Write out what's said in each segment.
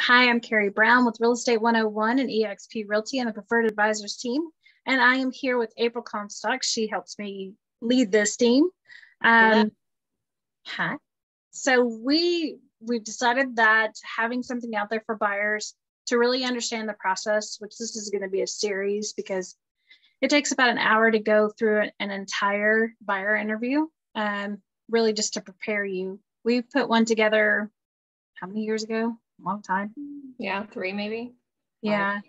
Hi, I'm Carrie Brown with Real Estate 101 and EXP Realty and the Preferred Advisors team. And I am here with April Comstock. She helps me lead this team. Hi. So we've decided that having something out there for buyers to really understand the process, which this is going to be a series because it takes about an hour to go through an entire buyer interview, really just to prepare you. We put one together how many years ago? A long time. Yeah, 3 maybe. Yeah. 5.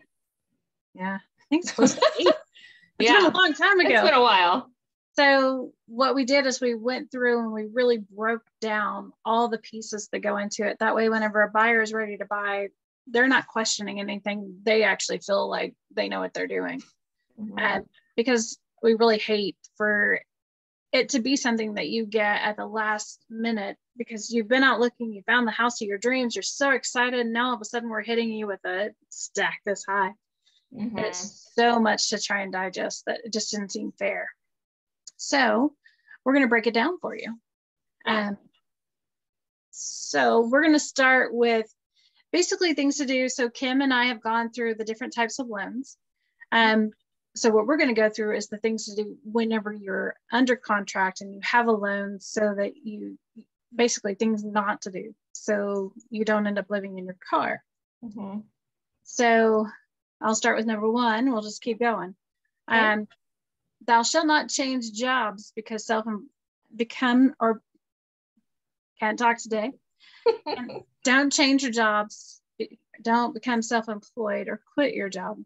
Yeah. I think it's close to 8. It's been a long time ago. It's been a while. So what we did is we went through and we really broke down all the pieces that go into it. That way, whenever a buyer is ready to buy, they're not questioning anything. They actually feel like they know what they're doing. Mm-hmm. Because we really hate for it to be something that you get at the last minute because you've been out looking, you found the house of your dreams, you're so excited, and now all of a sudden we're hitting you with a stack this high. Mm-hmm. It's so much to try and digest that it just didn't seem fair. So we're going to break it down for you. So we're going to start with basically things to do. So Kim and I have gone through the different types of loans. So what we're going to go through is the things to do whenever you're under contract and you have a loan, so that you basically things not to do, so you don't end up living in your car. Mm-hmm. So I'll start with number 1. We'll just keep going. Okay. Thou shalt not change jobs because can't talk today. Don't change your jobs. Don't become self-employed or quit your job.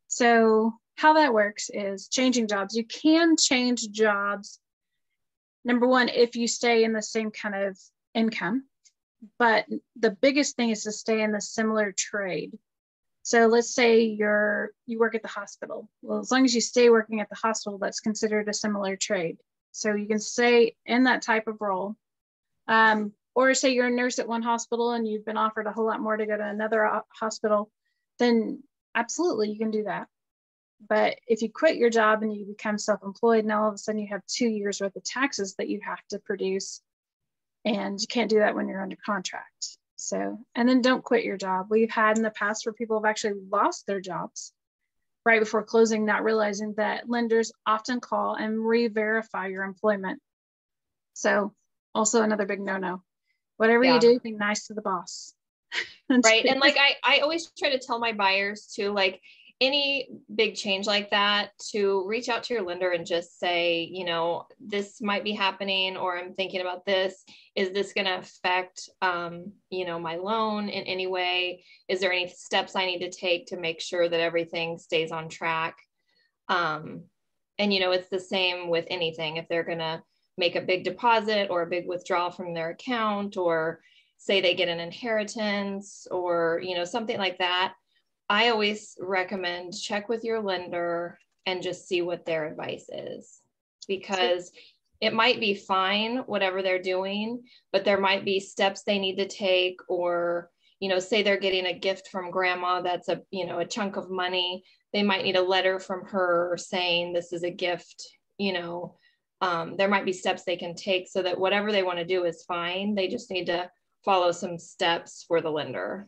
So how that works is changing jobs. You can change jobs, number 1, if you stay in the same kind of income, but the biggest thing is to stay in the similar trade. So let's say you work at the hospital. Well, as long as you stay working at the hospital, that's considered a similar trade. So you can stay in that type of role. Or say you're a nurse at one hospital and you've been offered a whole lot more to go to another hospital, then absolutely you can do that. But if you quit your job and you become self-employed, now all of a sudden you have 2 years worth of taxes that you have to produce, and you can't do that when you're under contract. So, and then don't quit your job. We've had in the past where people have actually lost their jobs right before closing, not realizing that lenders often call and re-verify your employment. So also another big no-no. Whatever you do, be nice to the boss. Right. And like I always try to tell my buyers to, like, any big change like that, to reach out to your lender and just say, this might be happening, or I'm thinking about this. Is this going to affect, my loan in any way? Is there any steps I need to take to make sure that everything stays on track? And, it's the same with anything. If they're going to make a big deposit or a big withdrawal from their account, or say they get an inheritance, or, something like that, I always recommend check with your lender and just see what their advice is, because it might be fine, whatever they're doing, but there might be steps they need to take, or, say they're getting a gift from grandma, that's a chunk of money. They might need a letter from her saying this is a gift, there might be steps they can take so that whatever they want to do is fine. They just need to follow some steps for the lender.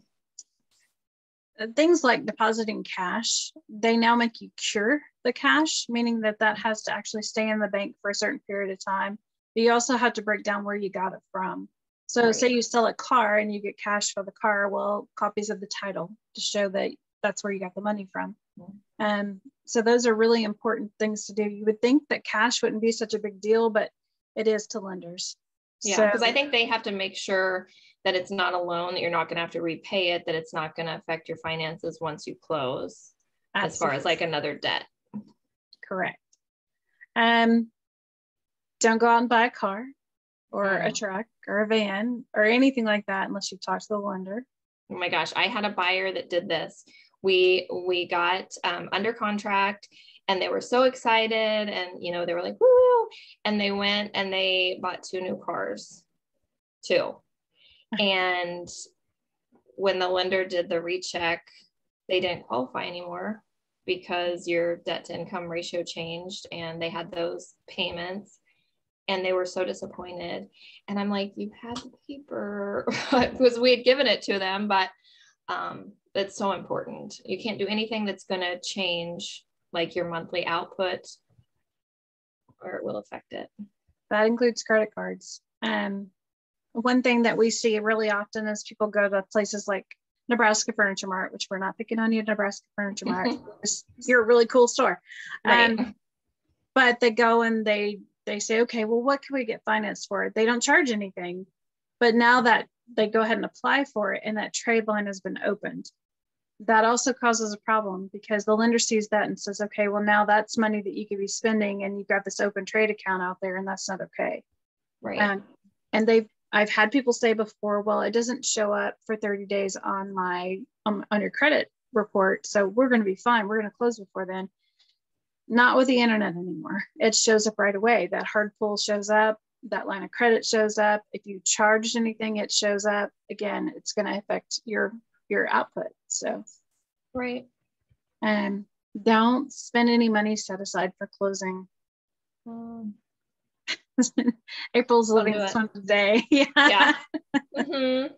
Things like depositing cash, they now make you cure the cash, meaning that has to actually stay in the bank for a certain period of time. But you also have to break down where you got it from. So Say you sell a car and you get cash for the car, well, copies of the title to show that that's where you got the money from. So those are really important things to do. You would think that cash wouldn't be such a big deal, but it is to lenders. Yeah, because I think they have to make sure that it's not a loan, that you're not going to have to repay it, that it's not going to affect your finances once you close. Absolutely. As far as like another debt. Correct. Don't go out and buy a car or a truck or a van or anything like that unless you talk to the lender. Oh my gosh, I had a buyer that did this. We got under contract, and they were so excited, and they were like, woo, and they went and they bought 2 new cars, 2. And when the lender did the recheck, they didn't qualify anymore because your debt to income ratio changed, and they had those payments, and they were so disappointed. And I'm like, you had the paper, because we had given it to them, but It's so important. You can't do anything that's going to change like your monthly output, or it will affect it. That includes credit cards. One thing that we see really often is people go to places like Nebraska Furniture Mart, which we're not picking on you, Nebraska Furniture Mart. You're a really cool store. Right. But they go and they say, okay, well, what can we get financed for? They don't charge anything. But now that they go ahead and apply for it and that trade line has been opened, that also causes a problem because the lender sees that and says, okay, well, now that's money that you could be spending and you've got this open trade account out there and that's not okay. Right. And I've had people say before, well, it doesn't show up for 30 days on my, on your credit report. So we're going to be fine. We're going to close before then. Not with the internet anymore. It shows up right away. That hard pull shows up. That line of credit shows up. If you charged anything, it shows up. Again, it's going to affect your output. So, right. Don't spend any money set aside for closing. April's living this one today. Yeah. Mm-hmm.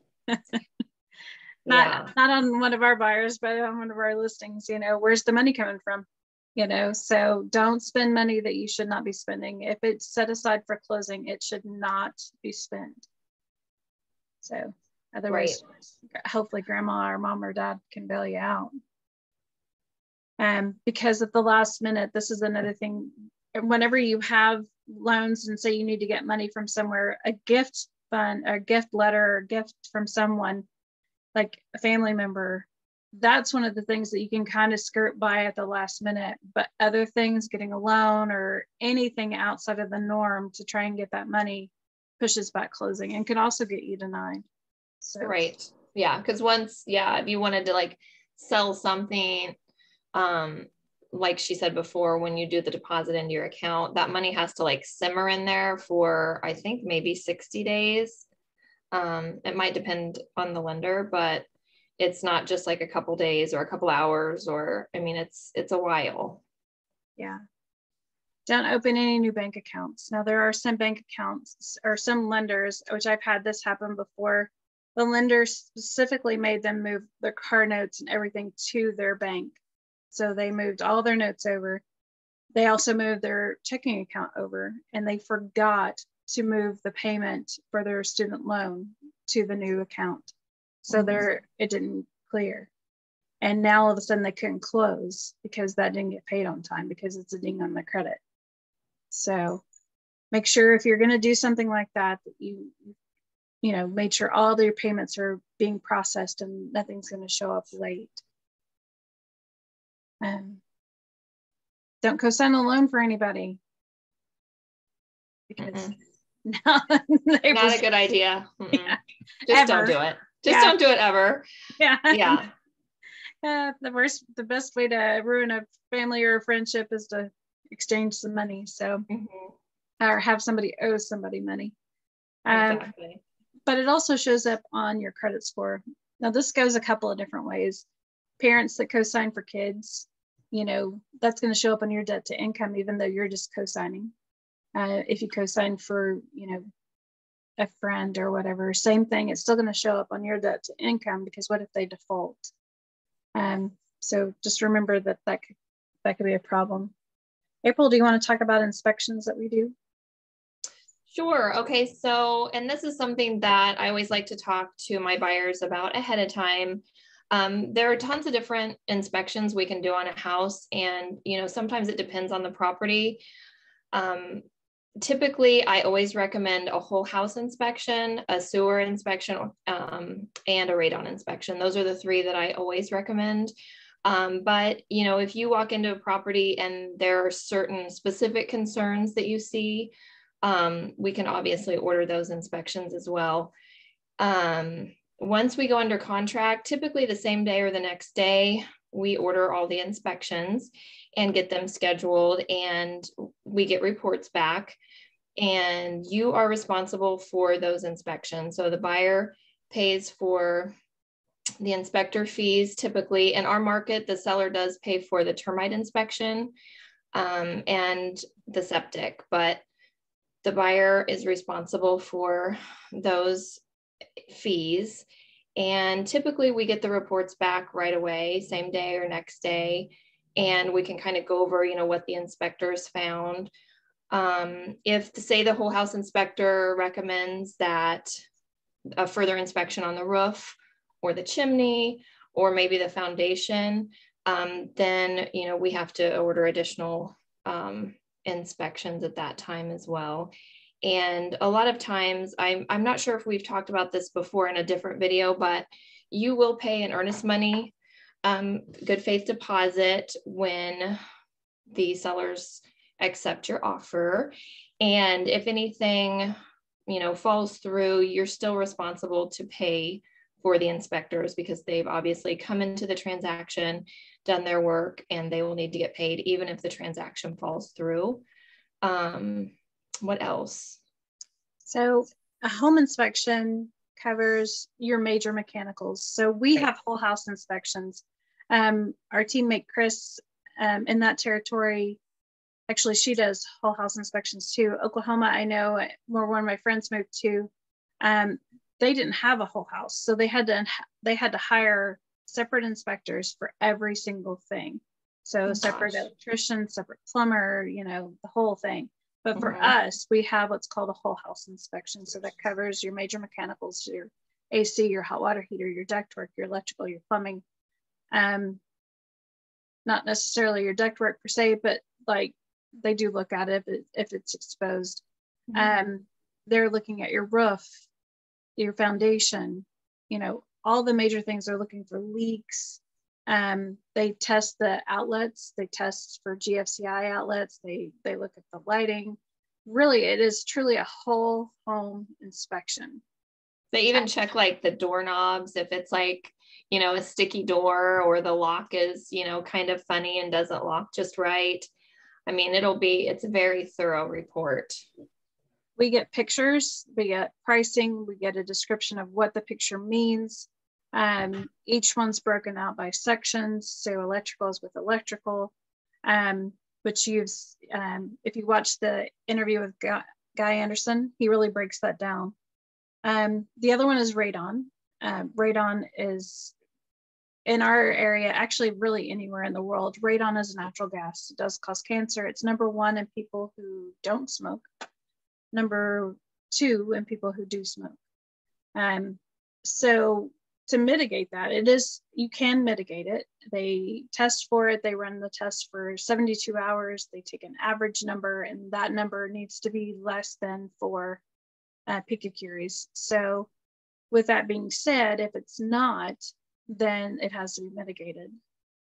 Not on one of our buyers, but on one of our listings. You know, where's the money coming from? You know, so don't spend money that you should not be spending. If it's set aside for closing, it should not be spent. So otherwise, hopefully grandma or mom or dad can bail you out. Because at the last minute, this is another thing. Whenever you have loans and say you need to get money from somewhere, a gift fund, a gift letter, or gift from someone like a family member, that's one of the things that you can kind of skirt by at the last minute. But other things, getting a loan or anything outside of the norm to try and get that money pushes back closing and can also get you denied. So right. Yeah. Because once, if you wanted to like sell something, like she said before, when you do the deposit into your account, that money has to like simmer in there for, I think, maybe 60 days. It might depend on the lender, but it's not just like a couple days or a couple hours, or, I mean, it's a while. Yeah. Don't open any new bank accounts. Now there are some bank accounts or some lenders, which I've had this happen before. The lender specifically made them move their car notes and everything to their bank. So they moved all their notes over. They also moved their checking account over, and they forgot to move the payment for their student loan to the new account. So it didn't clear. And now all of a sudden they couldn't close because that didn't get paid on time because it's a ding on the credit. So make sure if you're going to do something like that, that you made sure all of your payments are being processed and nothing's going to show up late. Don't co-sign a loan for anybody because not a good idea. Yeah, just don't do it. Don't do it ever. Yeah. The best way to ruin a family or a friendship is to exchange some money. So, or have somebody owe somebody money. Exactly. But it also shows up on your credit score. Now this goes a couple of different ways. Parents that co-sign for kids, that's going to show up on your debt to income, even though you're just co-signing. If you co-sign for, a friend or whatever, same thing, it's still going to show up on your debt to income, because what if they default? So just remember that could be a problem. April, do you want to talk about inspections that we do? Sure. Okay. So, and this is something that I always like to talk to my buyers about ahead of time. There are tons of different inspections we can do on a house, and, sometimes it depends on the property. Typically, I always recommend a whole house inspection, a sewer inspection, and a radon inspection. Those are the three that I always recommend. But, if you walk into a property and there are certain specific concerns that you see, we can obviously order those inspections as well. Once we go under contract, typically the same day or the next day, we order all the inspections and get them scheduled, and we get reports back, and you are responsible for those inspections. So the buyer pays for the inspector fees. Typically in our market, the seller does pay for the termite inspection and the septic, but the buyer is responsible for those fees. And typically we get the reports back right away, same day or next day. And we can kind of go over, what the inspectors found. If say the whole house inspector recommends that a further inspection on the roof or the chimney, or maybe the foundation, then, we have to order additional inspections at that time as well. And a lot of times, I'm not sure if we've talked about this before in a different video, but you will pay an earnest money good faith deposit when the sellers accept your offer. And if anything, falls through, you're still responsible to pay for the inspectors, because they've obviously come into the transaction, done their work, and they will need to get paid even if the transaction falls through. What else? So a home inspection covers your major mechanicals. So we have whole house inspections. Our teammate Chris in that territory, actually she does whole house inspections too. Oklahoma, I know where one of my friends moved to, they didn't have a whole house. So they had to hire separate inspectors for every single thing. So separate electrician, separate plumber, the whole thing. But for us, we have what's called a whole house inspection. So that covers your major mechanicals, your AC, your hot water heater, your ductwork, your electrical, your plumbing. Not necessarily your ductwork per se, but like they do look at it if it's exposed. They're looking at your roof, your foundation, all the major things. They're looking for leaks. They test the outlets. They test for GFCI outlets. They look at the lighting. Really, it is truly a whole home inspection. They even check like the doorknobs, if it's like, a sticky door, or the lock is, kind of funny and doesn't lock just right. I mean, it's a very thorough report. We get pictures, we get pricing, we get a description of what the picture means. Each one's broken out by sections. So electrical is with electrical, which if you watch the interview with Guy Anderson, he really breaks that down. The other one is radon. Radon is in our area, actually really anywhere in the world. Radon is a natural gas. It does cause cancer. It's number 1 in people who don't smoke. Number 2 in people who do smoke. So to mitigate that, you can mitigate it. They test for it. They run the test for 72 hours. They take an average number, and that number needs to be less than 4 picocuries. So with that being said, if it's not, then it has to be mitigated.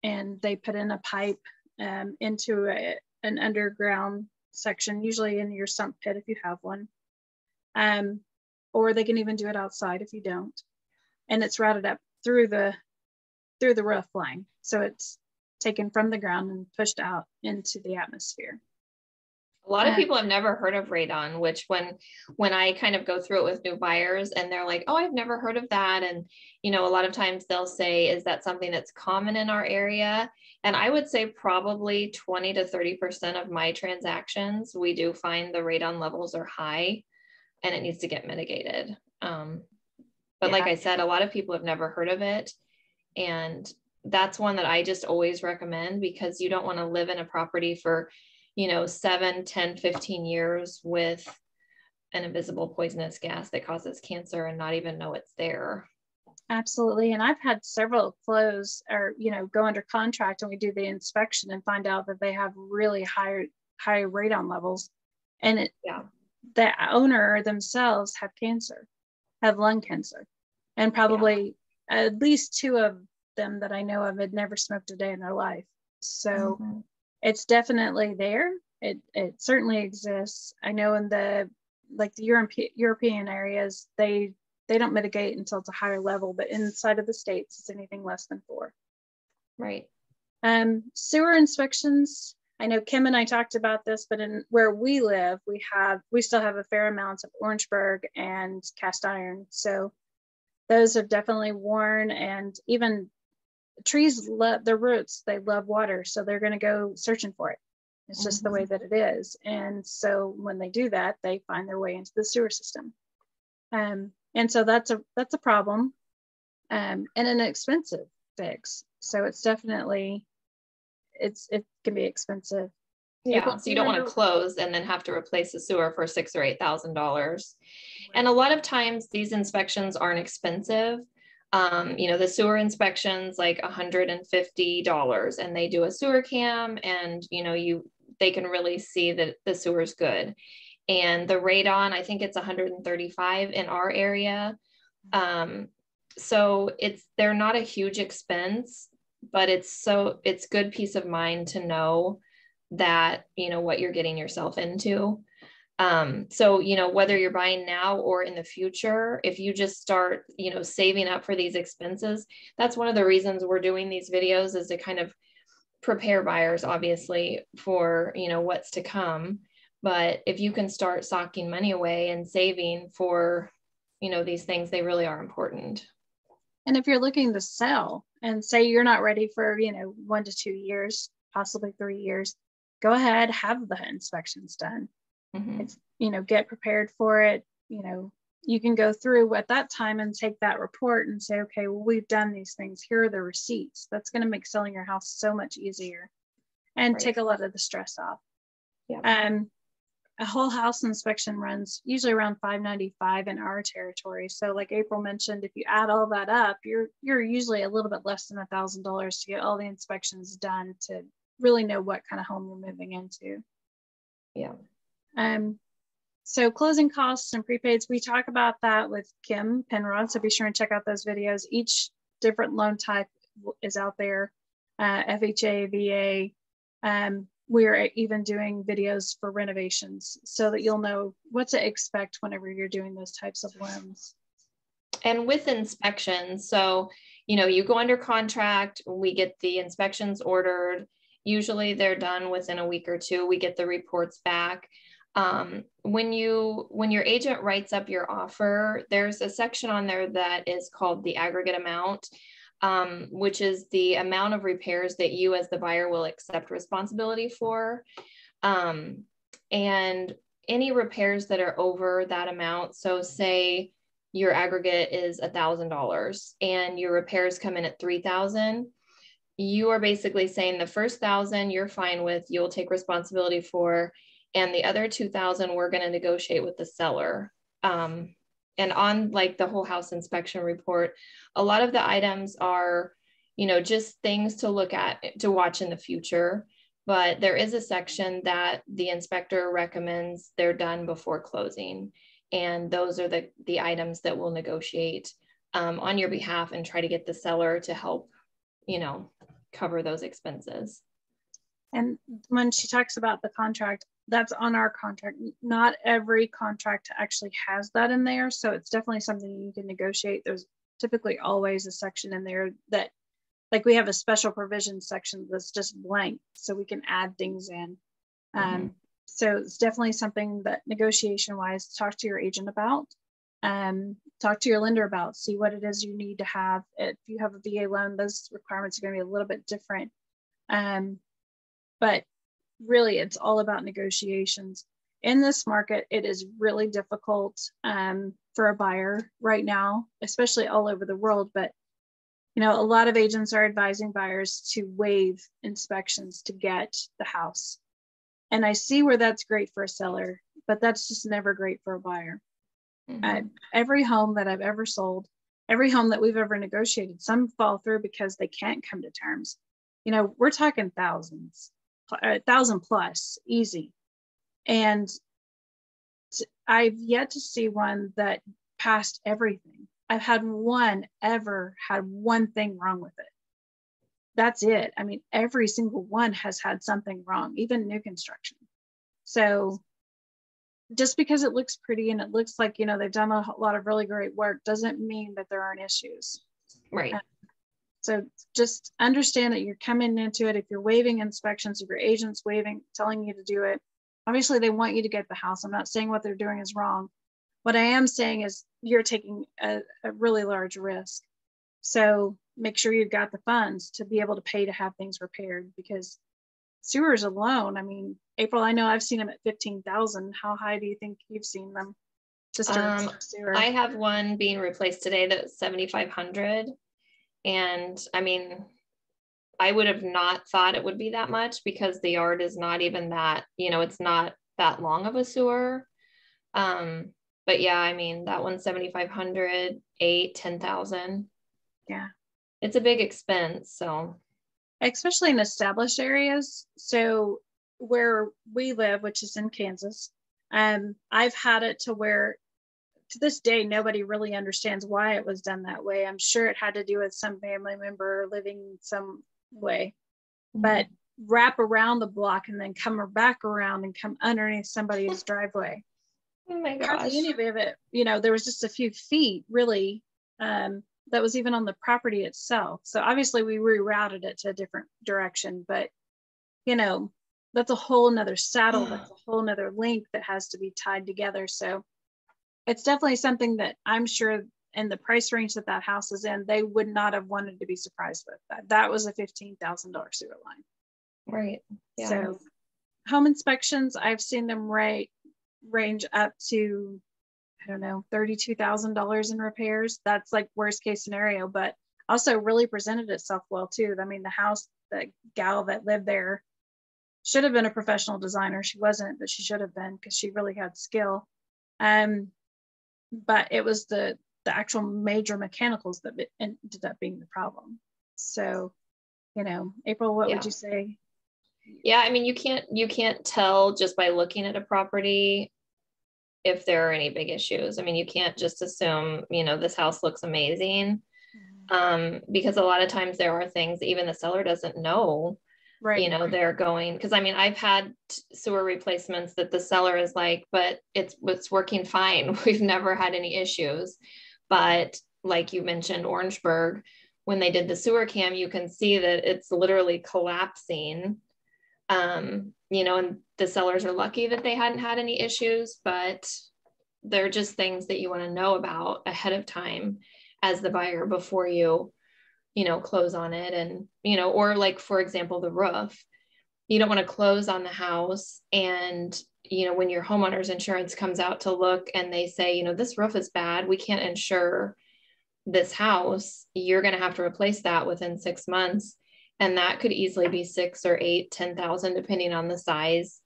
And they put in a pipe into an underground section, usually in your sump pit if you have one. Or they can even do it outside if you don't. And it's routed up through the roof line. So it's taken from the ground and pushed out into the atmosphere. A lot of people have never heard of radon, which when I kind of go through it with new buyers and they're like, oh, I've never heard of that. And, a lot of times they'll say, is that something that's common in our area? And I would say probably 20 to 30% of my transactions, we do find the radon levels are high and it needs to get mitigated. But like I said, a lot of people have never heard of it. And that's one that I just always recommend, because you don't want to live in a property for 7, 10, 15 years with an invisible poisonous gas that causes cancer and not even know it's there. Absolutely. And I've had several close or, go under contract, and we do the inspection and find out that they have really high radon levels. And the owner themselves have lung cancer. And probably at least 2 of them that I know of had never smoked a day in their life. So it's definitely there. It certainly exists. I know in the European areas, they don't mitigate until it's a higher level, but inside of the States, it's anything less than 4. Right. Sewer inspections. I know Kim and I talked about this, but in where we live, we still have a fair amount of Orangeburg and cast iron. So those have definitely worn, and even trees love their roots. They love water, so they're going to go searching for it. It's just the way that it is. And so when they do that, they find their way into the sewer system. And so that's a problem. and an expensive fix. So it's definitely, it can be expensive. Yeah, April, so you don't want to close and then have to replace the sewer for $6,000 or $8,000. And a lot of times these inspections aren't expensive. The sewer inspections like $150, and they do a sewer cam, and they can really see that the sewer's good. And the radon, I think it's 135 in our area. So they're not a huge expense, but it's good peace of mind to know that what you're getting yourself into. So whether you're buying now or in the future, if you just start saving up for these expenses, that's one of the reasons we're doing these videos, is to kind of prepare buyers, obviously, for what's to come. But if you can start socking money away and saving for these things, they really are important. And if you're looking to sell and say you're not ready for 1 to 2 years, possibly 3 years, go ahead, have the inspections done. Mm-hmm. It's, get prepared for it. You can go through at that time and take that report and say, okay, well, we've done these things. Here are the receipts. That's going to make selling your house so much easier and take a lot of the stress off. Yeah. A whole house inspection runs usually around $595 in our territory. So like April mentioned, if you add all that up, you're usually a little bit less than $1,000 to get all the inspections done to really know what kind of home you're moving into. Yeah. So closing costs and prepaids, we talk about that with Kim Penrod. So be sure and check out those videos. Each different loan type is out there. FHA, VA. We're even doing videos for renovations so that you'll know what to expect whenever you're doing those types of loans. And with inspections, so, you go under contract, we get the inspections ordered. Usually they're done within a week or two. We get the reports back. When your agent writes up your offer, there's a section on there that is called the aggregate amount, which is the amount of repairs that you as the buyer will accept responsibility for. And any repairs that are over that amount, so say your aggregate is $1,000 and your repairs come in at $3,000, you are basically saying the first $1,000 you're fine with, you'll take responsibility for, and the other $2,000 we're going to negotiate with the seller. And on like the whole house inspection report, a lot of the items are, just things to look at, to watch in the future. But there is a section that the inspector recommends they're done before closing. And those are the items that we'll negotiate on your behalf and try to get the seller to help, cover those expenses. And when she talks about the contract, that's on our contract. Not every contract actually has that in there. So it's definitely something you can negotiate. There's typically always a section in there that, like, we have a special provision section that's just blank, so we can add things in. So it's definitely something that negotiation wise, talk to your agent about, talk to your lender about, see what it is you need to have. If you have a VA loan, those requirements are going to be a little bit different. But really, it's all about negotiations. In this market, it is really difficult for a buyer right now, especially all over the world. But, a lot of agents are advising buyers to waive inspections to get the house. And I see where that's great for a seller, but that's just never great for a buyer. Every home that I've ever sold, every home that we've ever negotiated, some fall through because they can't come to terms. We're talking thousands. 1,000 plus, easy. And I've yet to see one that passed everything. I've had one ever had one thing wrong with it. That's it. I mean, every single one has had something wrong, even new construction. So just because it looks pretty and it looks like, they've done a lot of really great work doesn't mean that there aren't issues. Right. So just understand that you're coming into it. If you're waiving inspections, if your agent's telling you to do it, obviously they want you to get the house. I'm not saying what they're doing is wrong. What I am saying is you're taking a really large risk. So make sure you've got the funds to be able to pay to have things repaired, because sewers alone, I mean, April, I know I've seen them at 15,000. How high do you think you've seen them? I have one being replaced today that's $7,500. And I mean, I would have not thought it would be that much because the yard is not even that, it's not that long of a sewer. But yeah, I mean, that one's 7,500, 10,000. Yeah. It's a big expense. So especially in established areas. So where we live, which is in Kansas, I've had it to where to this day, nobody really understands why it was done that way. I'm sure it had to do with some family member living some way, but wrap around the block and then come back around and come underneath somebody's driveway. Oh my gosh. Hardly any of it, there was just a few feet really that was even on the property itself. So obviously we rerouted it to a different direction, but that's a whole nother saddle. That's a whole nother link that has to be tied together. So it's definitely something that I'm sure in the price range that house is in, they would not have wanted to be surprised with that. That was a $15,000 sewer line. Right. Yeah. So home inspections, I've seen them range up to, I don't know, $32,000 in repairs. That's like worst case scenario, but also really presented itself well too. I mean, the house, the gal that lived there should have been a professional designer. She wasn't, but she should have been because she really had skill. But it was the actual major mechanicals that ended up being the problem. So, April, what would you say? Yeah, I mean, you can't tell just by looking at a property if there are any big issues. I mean, you can't just assume, this house looks amazing. Because a lot of times there are things that even the seller doesn't know. Right. They're going, because I mean, I've had sewer replacements that the seller is like, but it's working fine. We've never had any issues. But like you mentioned, Orangeburg, when they did the sewer cam, you can see that it's literally collapsing. And the sellers are lucky that they hadn't had any issues, but they're just things that you want to know about ahead of time as the buyer before you close on it. And, or like, for example, the roof, you don't want to close on the house. And, when your homeowner's insurance comes out to look and they say, this roof is bad, we can't insure this house, you're going to have to replace that within 6 months. And that could easily be 6 or 8, 10,000, depending on the size,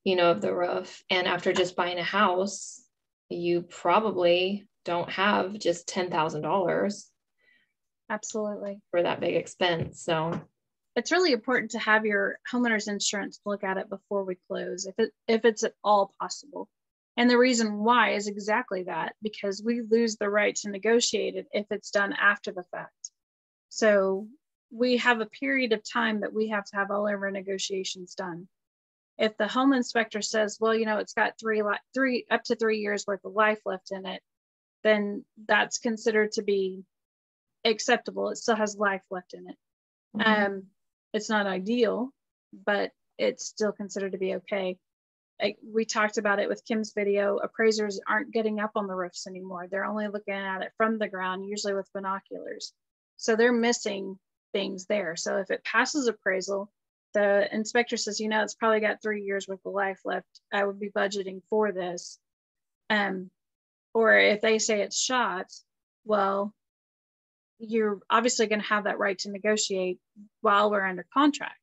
of the roof. And after just buying a house, you probably don't have just $10,000. Absolutely. For that big expense. So it's really important to have your homeowner's insurance look at it before we close, if it's at all possible. And the reason why is exactly that, because we lose the right to negotiate it if it's done after the fact. So we have a period of time that we have to have all of our negotiations done. If the home inspector says, well, it's got up to 3 years worth of life left in it, then that's considered to be acceptable. It still has life left in it. It's not ideal, but it's still considered to be okay. We talked about it with Kim's video. Appraisers aren't getting up on the roofs anymore. They're only looking at it from the ground, usually with binoculars. So they're missing things there. So if it passes appraisal, the inspector says, it's probably got 3 years worth of life left. I would be budgeting for this. Or if they say it's shot, well, you're obviously going to have that right to negotiate while we're under contract.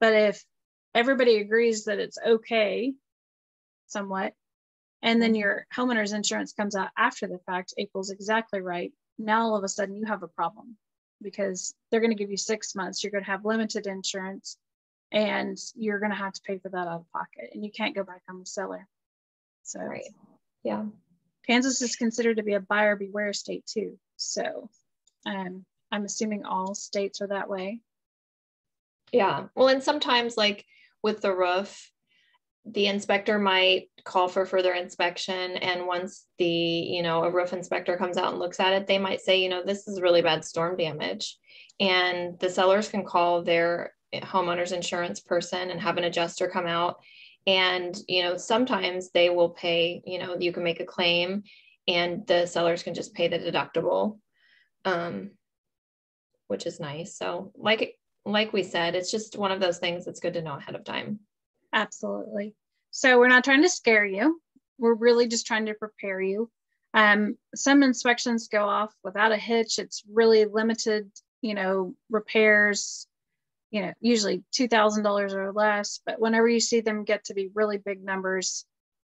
But if everybody agrees that it's okay, somewhat, and then your homeowner's insurance comes out after the fact, April's exactly right. Now all of a sudden you have a problem because they're going to give you 6 months. You're going to have limited insurance and you're going to have to pay for that out of pocket, and you can't go back on the seller. So right. Yeah. Kansas is considered to be a buyer beware state too. So I'm assuming all states are that way. Yeah. Well, and sometimes like with the roof, the inspector might call for further inspection. And once a roof inspector comes out and looks at it, they might say, this is really bad storm damage. And the sellers can call their homeowner's insurance person and have an adjuster come out. And, sometimes they will pay, you can make a claim and the sellers can just pay the deductible. Which is nice. So like we said, it's just one of those things that's good to know ahead of time. Absolutely. So we're not trying to scare you. we're really just trying to prepare you. Some inspections go off without a hitch. It's really limited, repairs, usually $2,000 or less. But whenever you see them get to be really big numbers,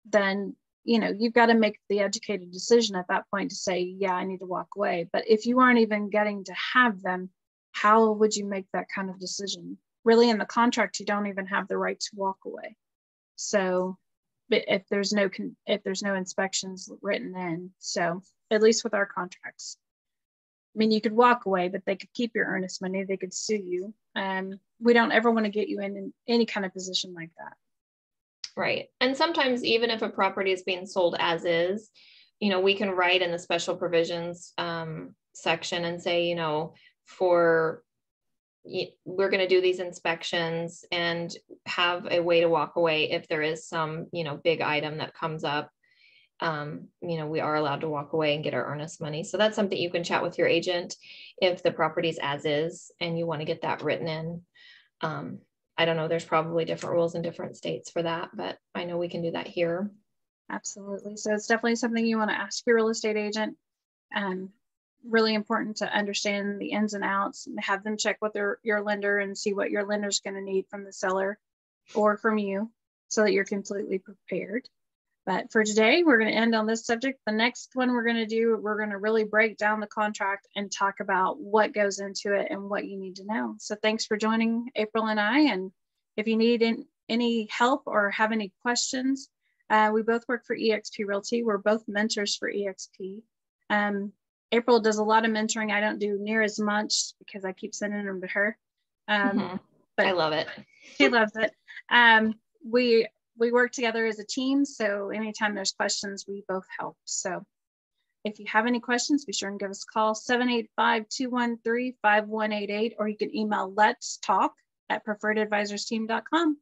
then, you've got to make the educated decision at that point to say, yeah, I need to walk away. But if you aren't even getting to have them, how would you make that kind of decision? Really, in the contract, you don't even have the right to walk away. So if there's no inspections written in, so at least with our contracts, I mean, you could walk away, but they could keep your earnest money. They could sue you. We don't ever want to get you in any kind of position like that. Right. And sometimes even if a property is being sold as is, we can write in the special provisions section and say, we're going to do these inspections and have a way to walk away if there is some, big item that comes up. We are allowed to walk away and get our earnest money. So that's something you can chat with your agent if the property's as is and you want to get that written in. I don't know, there's probably different rules in different states for that, but I know we can do that here. Absolutely. So it's definitely something you want to ask your real estate agent. Really important to understand the ins and outs and have them check with your lender and see what your lender's going to need from the seller or from you so that you're completely prepared. But for today, we're going to end on this subject. The next one we're going to really break down the contract and talk about what goes into it and what you need to know. So thanks for joining April and I. And if you need any help or have any questions, we both work for EXP Realty. We're both mentors for EXP. April does a lot of mentoring. I don't do near as much because I keep sending them to her. But I love it. She loves it. We work together as a team. So anytime there's questions, we both help. So if you have any questions, be sure and give us a call, 785-213-5188, or you can email letstalk@preferredadvisorsteam.com.